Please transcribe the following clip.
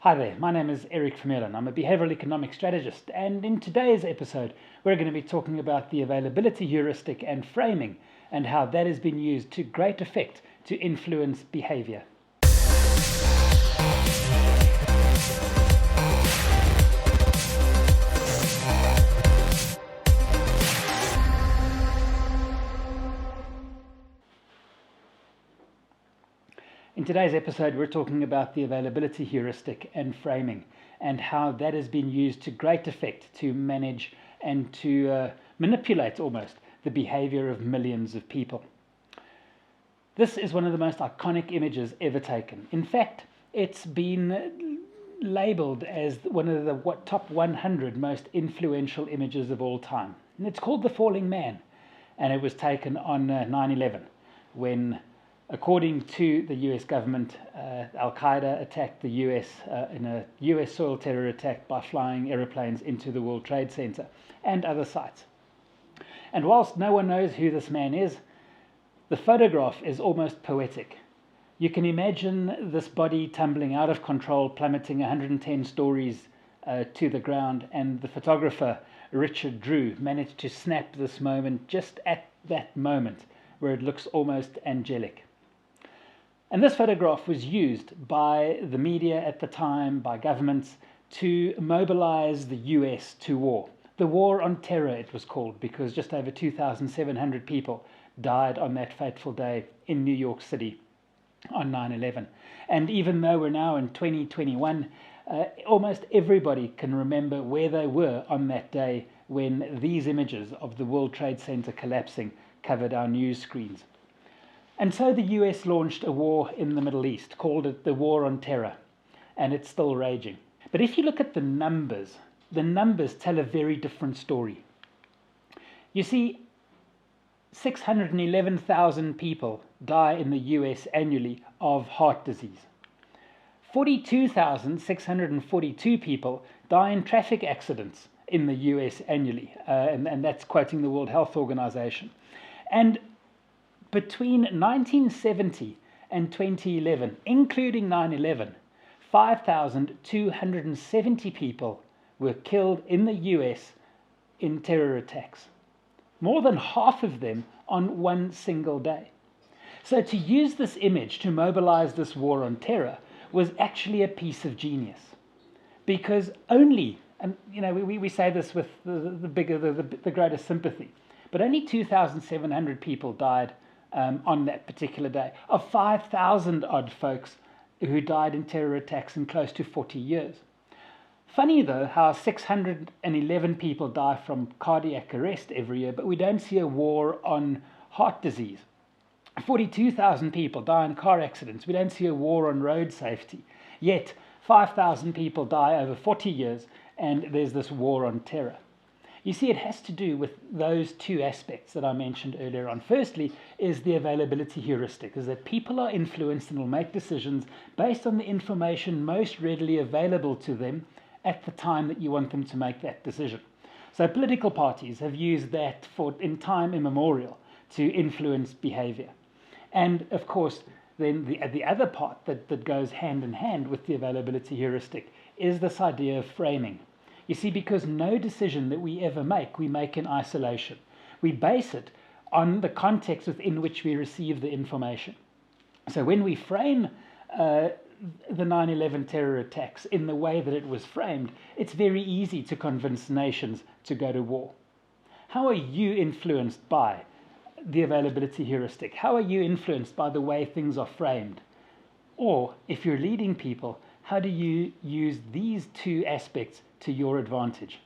Hi there, my name is Erik Vermeulen. I'm a behavioural economics strategist, and in today's episode we're going to be talking about the availability heuristic and framing and how that has been used to great effect to influence behaviour. In today's episode, we're talking about the availability heuristic and framing and how that has been used to great effect to manage and to manipulate almost the behavior of millions of people. This is one of the most iconic images ever taken. In fact, it's been labeled as one of the top 100 most influential images of all time. And it's called The Falling Man, and it was taken on 9/11 when, according to the US government, Al-Qaeda attacked the US in a US soil terror attack by flying aeroplanes into the World Trade Center and other sites. And whilst no one knows who this man is, the photograph is almost poetic. You can imagine this body tumbling out of control, plummeting 110 stories to the ground, and the photographer, Richard Drew, managed to snap this moment just at that moment where it looks almost angelic. And this photograph was used by the media at the time, by governments, to mobilize the US to war. The War on Terror, it was called, because just over 2,700 people died on that fateful day in New York City on 9/11. And even though we're now in 2021, almost everybody can remember where they were on that day when these images of the World Trade Center collapsing covered our news screens. And so the US launched a war in the Middle East, called it the War on Terror, and it's still raging. But if you look at the numbers tell a very different story. You see, 611,000 people die in the US annually of heart disease. 42,642 people die in traffic accidents in the US annually, and that's quoting the World Health Organization. And between 1970 and 2011, including 9/11, 5,270 people were killed in the US in terror attacks. More than half of them on one single day. So to use this image to mobilize this war on terror was actually a piece of genius. Because only, and we say this with the greatest sympathy, but only 2,700 people died on that particular day, of 5,000 odd folks who died in terror attacks in close to 40 years. Funny though how 611 people die from cardiac arrest every year, but we don't see a war on heart disease. 42,000 people die in car accidents. We don't see a war on road safety. Yet 5,000 people die over 40 years, and there's this war on terror. You see, it has to do with those two aspects that I mentioned earlier on. Firstly is the availability heuristic, is that people are influenced and will make decisions based on the information most readily available to them at the time that you want them to make that decision. So political parties have used that in time immemorial to influence behavior. And of course, then the other part that goes hand in hand with the availability heuristic is this idea of framing. You see, because no decision that we ever make, we make in isolation. We base it on the context within which we receive the information. So when we frame the 9/11 terror attacks in the way that it was framed, it's very easy to convince nations to go to war. How are you influenced by the availability heuristic? How are you influenced by the way things are framed? Or if you're leading people, how do you use these two aspects to your advantage?